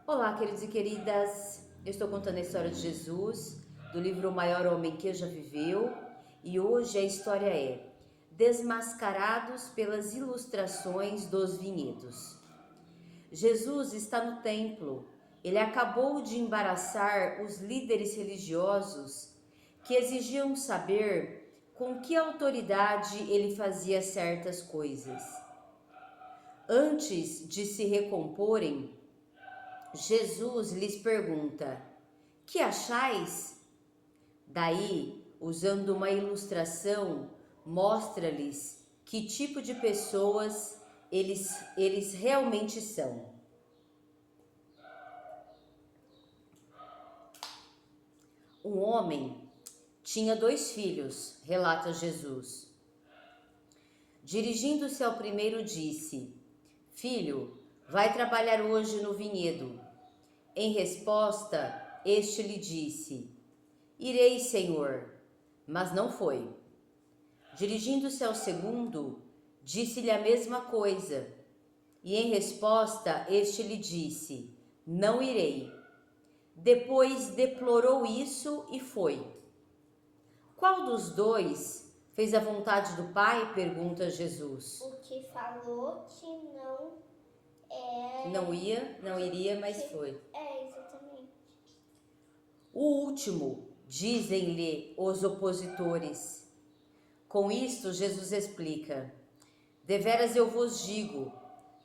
Olá, queridos e queridas. Eu estou contando a história de Jesus, do livro O Maior Homem que Já Viveu, e hoje a história é Desmascarados pelas ilustrações dos vinhedos. Jesus está no templo. Ele acabou de embaraçar os líderes religiosos que exigiam saber com que autoridade ele fazia certas coisas. Antes de se recomporem, Jesus lhes pergunta: que achais? Daí, usando uma ilustração, mostra-lhes que tipo de pessoas eles realmente são. Um homem tinha 2 filhos, relata Jesus. Dirigindo-se ao primeiro, disse: Filho, vai trabalhar hoje no vinhedo. Em resposta, este lhe disse: Irei, Senhor. Mas não foi. Dirigindo-se ao segundo, disse-lhe a mesma coisa. E em resposta, este lhe disse: Não irei. Depois deplorou isso e foi. Qual dos dois fez a vontade do Pai? Pergunta Jesus. O que falou que Não iria, mas foi. Exatamente. O último, dizem-lhe os opositores. Com isto, Jesus explica: Deveras eu vos digo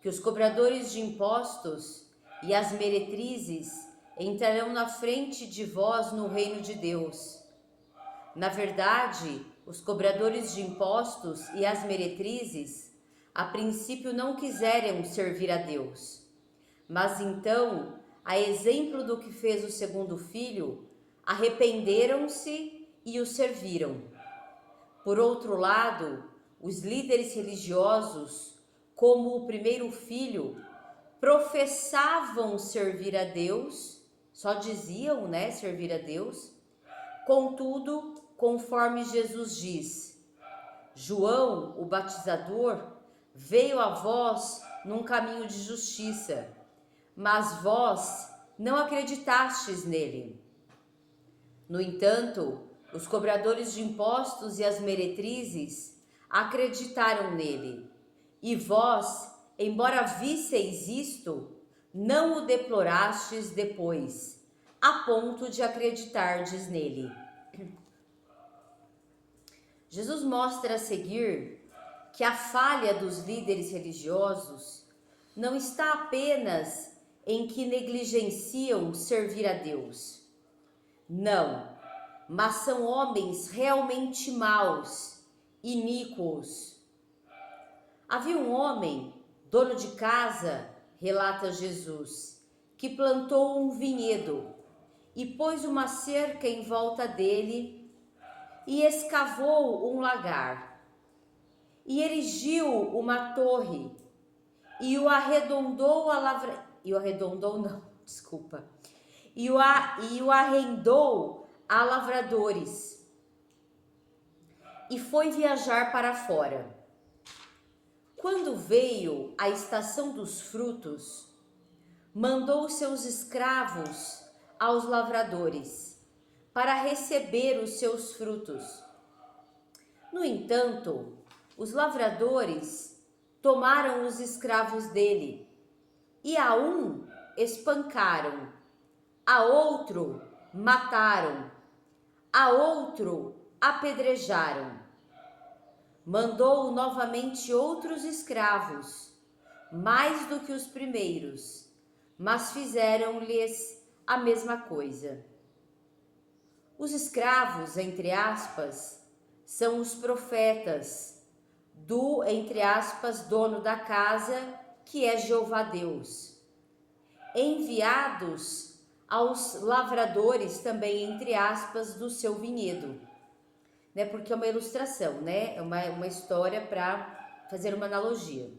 que os cobradores de impostos e as meretrizes entrarão na frente de vós no reino de Deus. Na verdade, os cobradores de impostos e as meretrizes, a princípio não quiseram servir a Deus. Mas então, a exemplo do que fez o segundo filho, arrependeram-se e o serviram. Por outro lado, os líderes religiosos, como o primeiro filho, professavam servir a Deus, só diziam, servir a Deus. Contudo, conforme Jesus diz, João, o batizador, veio a vós num caminho de justiça, mas vós não acreditastes nele. No entanto, os cobradores de impostos e as meretrizes acreditaram nele. E vós, embora visseis isto, não o deplorastes depois, a ponto de acreditardes nele. Jesus mostra a seguir que a falha dos líderes religiosos não está apenas em que negligenciam servir a Deus. Não, mas são homens realmente maus, iníquos. Havia um homem, dono de casa, relata Jesus, que plantou um vinhedo e pôs uma cerca em volta dele e escavou um lagar. E erigiu uma torre e o arredondou a lavra... E o arredondou não, desculpa. E o arrendou a lavradores. E foi viajar para fora. Quando veio a estação dos frutos, mandou seus escravos aos lavradores para receber os seus frutos. No entanto, os lavradores tomaram os escravos dele e a um espancaram, a outro mataram, a outro apedrejaram. Mandou novamente outros escravos, mais do que os primeiros, mas fizeram-lhes a mesma coisa. Os escravos, entre aspas, são os profetas do, entre aspas, dono da casa, que é Jeová Deus, enviados aos lavradores também, entre aspas, do seu vinhedo, porque é uma ilustração, é uma história para fazer uma analogia.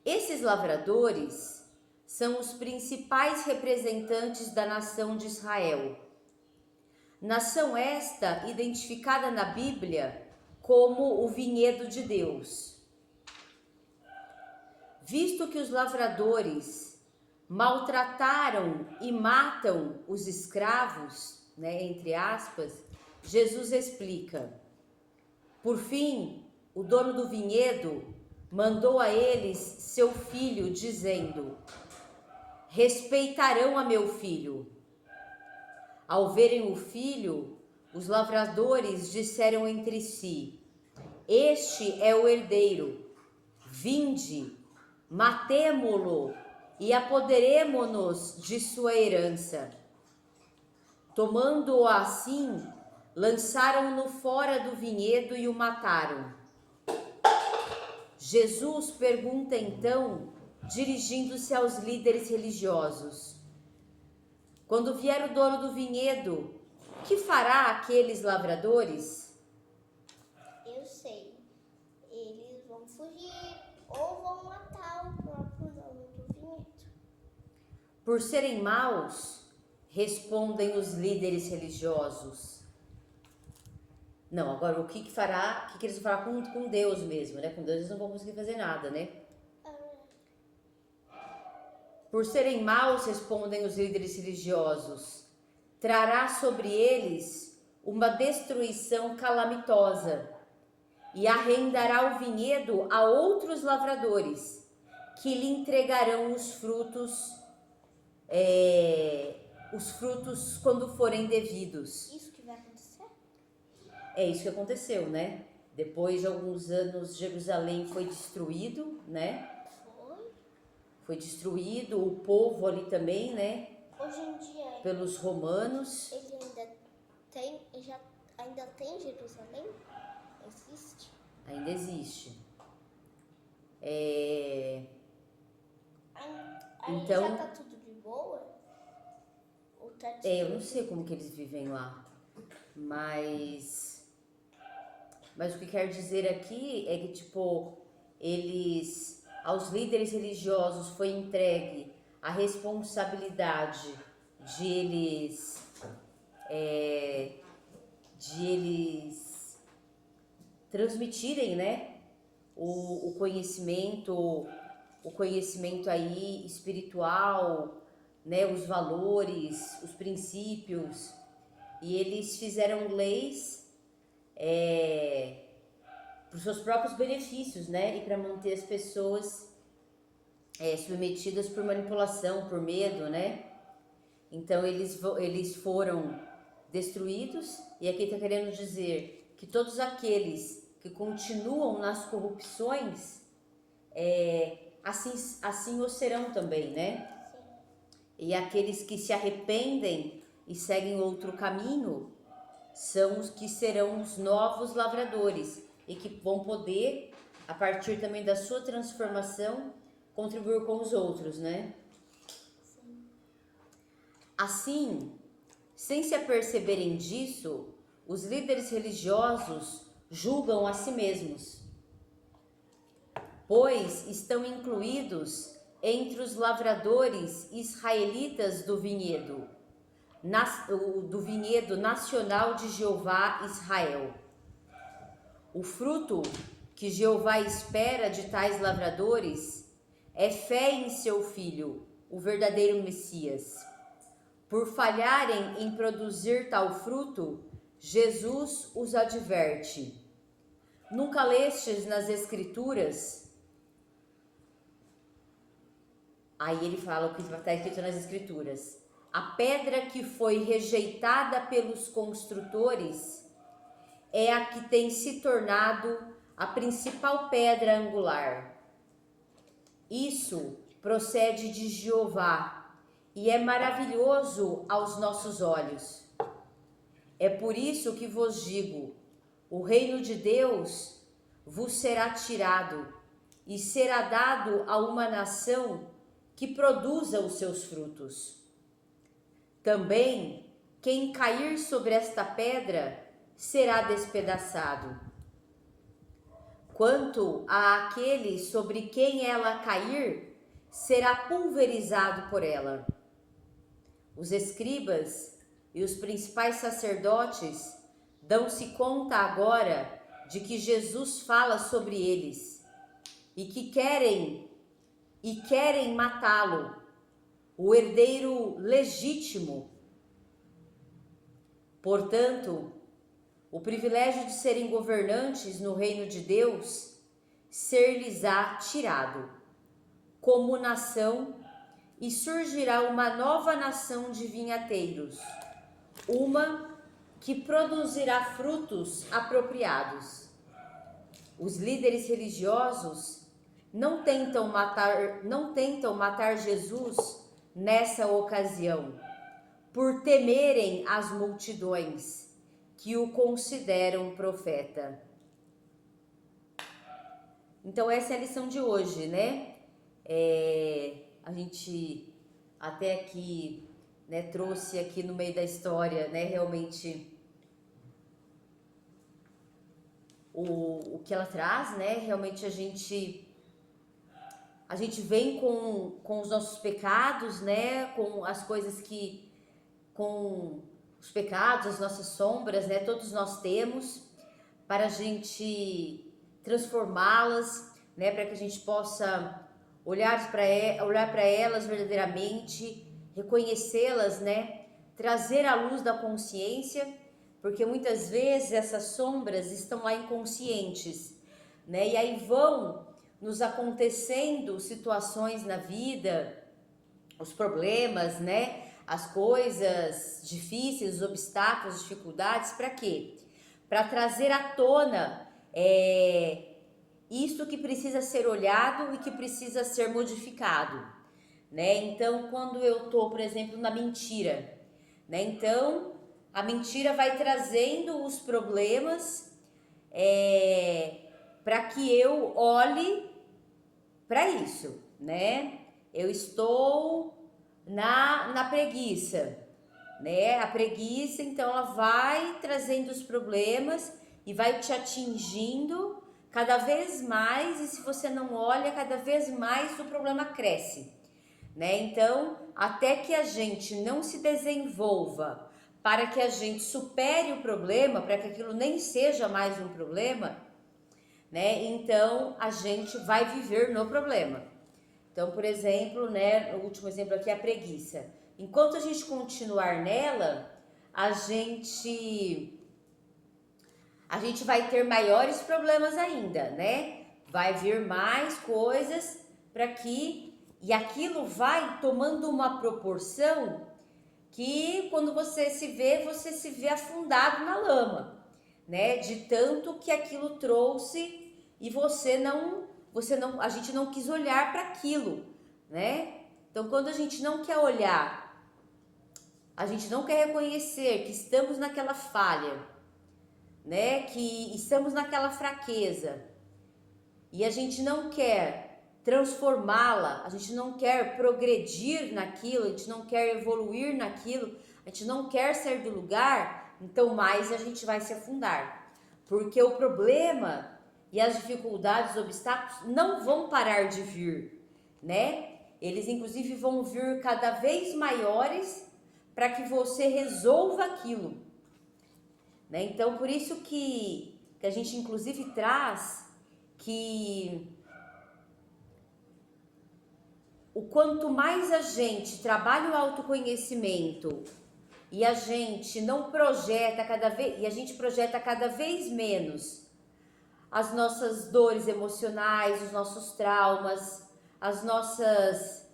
Esses lavradores são os principais representantes da nação de Israel. Nação esta identificada na Bíblia como o vinhedo de Deus. Visto que os lavradores maltrataram e matam os escravos, né, entre aspas, Jesus explica. Por fim, o dono do vinhedo mandou a eles seu filho, dizendo: respeitarão a meu filho. Ao verem o filho, os lavradores disseram entre si: este é o herdeiro. Vinde, matemo-lo e apoderemo-nos de sua herança. Tomando-o assim, lançaram-no fora do vinhedo e o mataram. Jesus pergunta então, dirigindo-se aos líderes religiosos: quando vier o dono do vinhedo, que fará aqueles lavradores? Eu sei. Eles vão fugir ou vão matar o próprio dono do vinhedo. Por serem maus, respondem os líderes religiosos. Não, agora o que fará? O que eles vão falar com Deus mesmo, né? Com Deus eles não vão conseguir fazer nada, né? Por serem maus, respondem os líderes religiosos, trará sobre eles uma destruição calamitosa e arrendará o vinhedo a outros lavradores, que lhe entregarão os frutos quando forem devidos. Isso que vai acontecer? É isso que aconteceu, né? Depois de alguns anos, Jerusalém foi destruído, né? Foi destruído, o povo ali também, né? Hoje em dia, pelos romanos. ele ainda tem Jerusalém? Existe? Ainda existe. Então, já tá tudo de boa? Ou tá eu não sei como que eles vivem lá, mas o que quer dizer aqui é que, tipo, aos líderes religiosos foi entregue a responsabilidade de eles transmitirem, né, o conhecimento aí espiritual, né, os valores, os princípios, e eles fizeram leis para os seus próprios benefícios, né, e para manter as pessoas submetidas por manipulação, por medo, né. Então eles foram destruídos, e aqui está querendo dizer que todos aqueles que continuam nas corrupções, assim o serão também, né? Sim. E aqueles que se arrependem e seguem outro caminho são os que serão os novos lavradores e que vão poder, a partir também da sua transformação, contribuir com os outros, né? Sim. Assim, sem se aperceberem disso, os líderes religiosos julgam a si mesmos, pois estão incluídos entre os lavradores israelitas do vinhedo nacional de Jeová Israel. O fruto que Jeová espera de tais lavradores é fé em seu Filho, o verdadeiro Messias. Por falharem em produzir tal fruto, Jesus os adverte. Nunca lestes nas Escrituras? Aí ele fala o que está escrito nas Escrituras. A pedra que foi rejeitada pelos construtores é a que tem se tornado a principal pedra angular. Isso procede de Jeová e é maravilhoso aos nossos olhos. É por isso que vos digo, o reino de Deus vos será tirado e será dado a uma nação que produza os seus frutos. Também, quem cair sobre esta pedra será despedaçado. Quanto àquele sobre quem ela cair, será pulverizado por ela. Os escribas e os principais sacerdotes dão-se conta agora de que Jesus fala sobre eles e querem matá-lo, o herdeiro legítimo. Portanto, o privilégio de serem governantes no reino de Deus ser-lhes-á tirado como nação, e surgirá uma nova nação de vinhateiros, uma que produzirá frutos apropriados. Os líderes religiosos não tentam matar Jesus nessa ocasião, por temerem as multidões que o consideram profeta. Então essa é a lição de hoje, né? A gente até aqui, né, trouxe aqui no meio da história, né, realmente o que ela traz, né? Realmente a gente vem com os nossos pecados, né? Com as coisas com os pecados, as nossas sombras, né? Todos nós temos, para a gente transformá-las, né? Para que a gente possa olhar para elas verdadeiramente, reconhecê-las, né? Trazer à luz da consciência, porque muitas vezes essas sombras estão lá inconscientes, né? E aí vão nos acontecendo situações na vida, os problemas, né? As coisas difíceis, os obstáculos, as dificuldades, para quê? Para trazer à tona isso que precisa ser olhado e que precisa ser modificado, né? Então, quando eu tô, por exemplo, na mentira, né? Então, a mentira vai trazendo os problemas para que eu olhe para isso, né? Eu estou na preguiça, né? A preguiça, então, ela vai trazendo os problemas e vai te atingindo cada vez mais, e se você não olha, cada vez mais o problema cresce, né? Então, até que a gente não se desenvolva para que a gente supere o problema, para que aquilo nem seja mais um problema, né? Então, a gente vai viver no problema. Então, por exemplo, né, o último exemplo aqui é a preguiça. Enquanto a gente continuar nela, a gente vai ter maiores problemas ainda, né? Vai vir mais coisas e aquilo vai tomando uma proporção que quando você se vê afundado na lama, né? De tanto que aquilo trouxe e a gente não quis olhar para aquilo, né? Então, quando a gente não quer olhar, a gente não quer reconhecer que estamos naquela falha, né? Que estamos naquela fraqueza e a gente não quer transformá-la, a gente não quer progredir naquilo, a gente não quer evoluir naquilo, a gente não quer sair do lugar, então mais a gente vai se afundar, porque o problema e as dificuldades, os obstáculos não vão parar de vir, né? Eles inclusive vão vir cada vez maiores para que você resolva aquilo, né? Então, por isso que a gente inclusive traz que o quanto mais a gente trabalha o autoconhecimento e a gente não projeta a gente projeta cada vez menos as nossas dores emocionais, os nossos traumas, as nossas,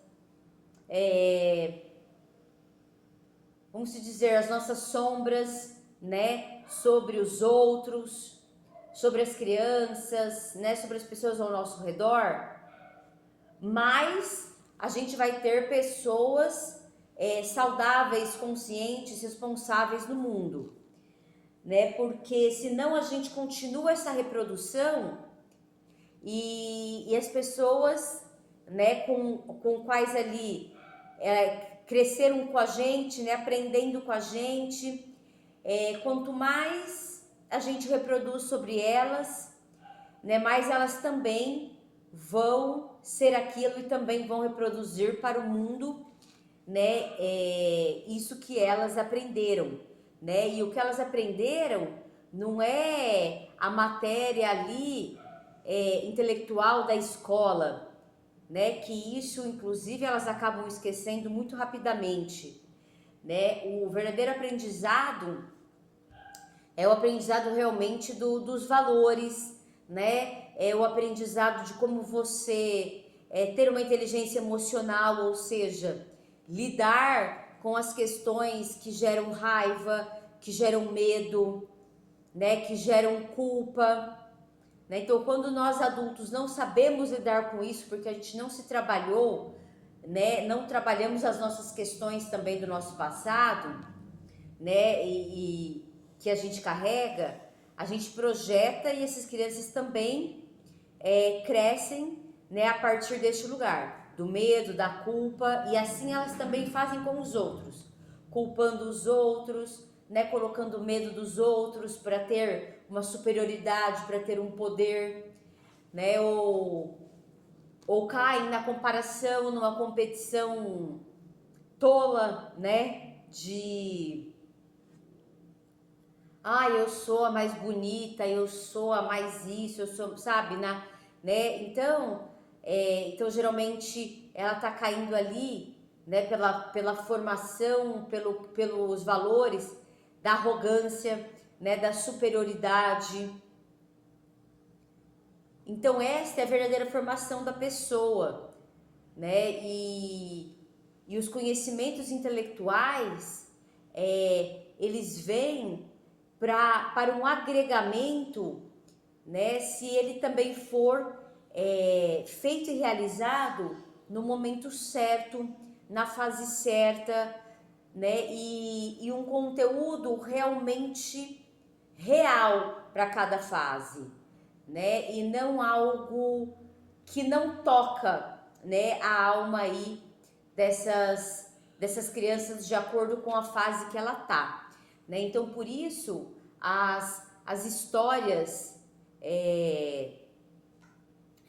as nossas sombras, né, sobre os outros, sobre as crianças, né, sobre as pessoas ao nosso redor, mais a gente vai ter pessoas saudáveis, conscientes, responsáveis no mundo, né? Porque senão a gente continua essa reprodução e as pessoas, né, com quais ali cresceram com a gente, né, aprendendo com a gente, quanto mais a gente reproduz sobre elas, né, mais elas também vão ser aquilo e também vão reproduzir para o mundo, né, isso que elas aprenderam, né? E o que elas aprenderam não é a matéria ali intelectual da escola, né, que isso, inclusive, elas acabam esquecendo muito rapidamente, né? O verdadeiro aprendizado é o aprendizado realmente dos valores, né? É o aprendizado de como você ter uma inteligência emocional, ou seja, lidar com as questões que geram raiva, que geram medo, né? Que geram culpa, né? Então, quando nós adultos não sabemos lidar com isso, porque a gente não se trabalhou, né? Não trabalhamos as nossas questões também do nosso passado, né? E que a gente carrega, a gente projeta e essas crianças também crescem, né? A partir deste lugar, do medo, da culpa, e assim elas também fazem com os outros, culpando os outros, né? Colocando medo dos outros para ter uma superioridade, para ter um poder, né? Ou caem na comparação, numa competição tola, né? Eu sou a mais bonita, eu sou a mais isso, eu sou, sabe, né? Então geralmente ela tá caindo ali, né? Pela formação, pelos valores da arrogância, né? Da superioridade. Então esta é a verdadeira formação da pessoa, né? E os conhecimentos intelectuais, eles vêm para um agregamento, né? Se ele também for feito e realizado no momento certo, na fase certa, né? E um conteúdo realmente real para cada fase, né? E não algo que não toca, né, a alma aí dessas crianças de acordo com a fase que ela tá, né? Então, por isso, as histórias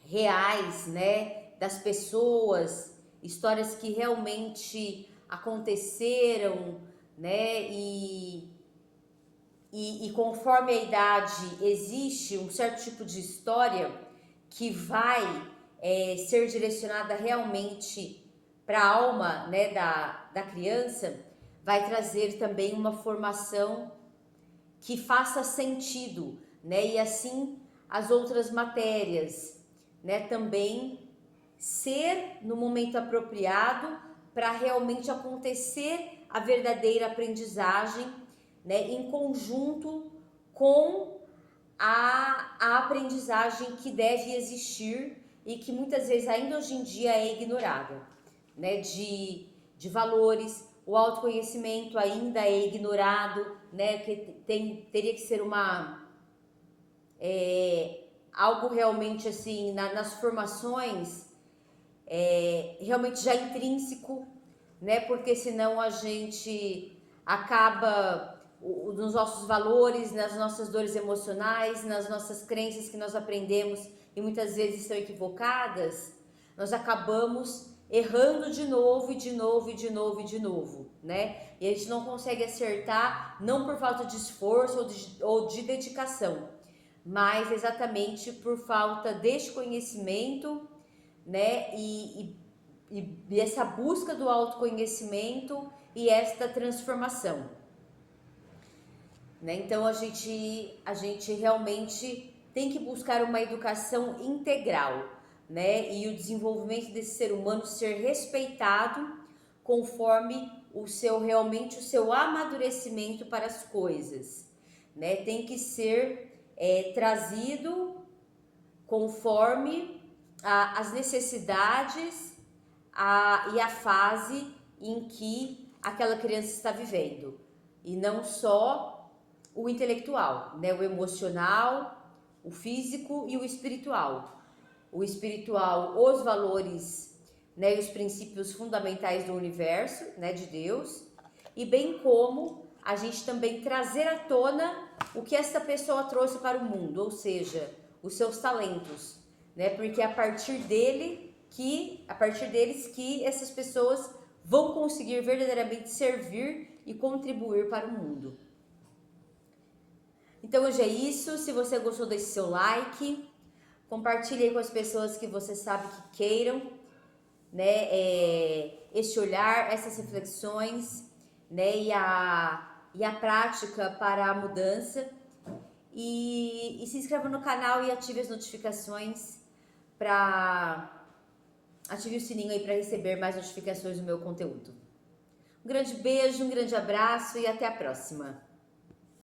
reais, né, das pessoas, histórias que realmente aconteceram, né, e conforme a idade existe um certo tipo de história que vai ser direcionada realmente para a alma, né, da criança, vai trazer também uma formação que faça sentido, né, e assim as outras matérias, né, também ser no momento apropriado para realmente acontecer a verdadeira aprendizagem, né, em conjunto com a aprendizagem que deve existir e que muitas vezes ainda hoje em dia é ignorada, né, de valores. O autoconhecimento ainda é ignorado, né, que teria que ser algo realmente assim, nas formações, realmente já intrínseco, né, porque senão a gente acaba nos nossos valores, nas nossas dores emocionais, nas nossas crenças que nós aprendemos e muitas vezes são equivocadas, nós acabamos errando de novo e de novo e de novo e de novo, né? E a gente não consegue acertar, não por falta de esforço ou de dedicação, mas exatamente por falta deste conhecimento, né? E essa busca do autoconhecimento e esta transformação, né? Então a gente realmente tem que buscar uma educação integral, né? E o desenvolvimento desse ser humano ser respeitado conforme o seu amadurecimento para as coisas, né? Tem que ser trazido conforme as necessidades e a fase em que aquela criança está vivendo, e não só o intelectual, né? O emocional, o físico e o espiritual. O espiritual, os valores, né? E os princípios fundamentais do universo, né? De Deus, e bem como a gente também trazer à tona o que essa pessoa trouxe para o mundo, ou seja, os seus talentos, né? Porque é a partir deles que essas pessoas vão conseguir verdadeiramente servir e contribuir para o mundo. Então hoje é isso. Se você gostou, deixe seu like, compartilhe aí com as pessoas que você sabe que queiram né, este olhar, essas reflexões, né, e a prática para a mudança. E se inscreva no canal e ative as notificações ative o sininho aí para receber mais notificações do meu conteúdo. Um grande beijo, um grande abraço e até a próxima.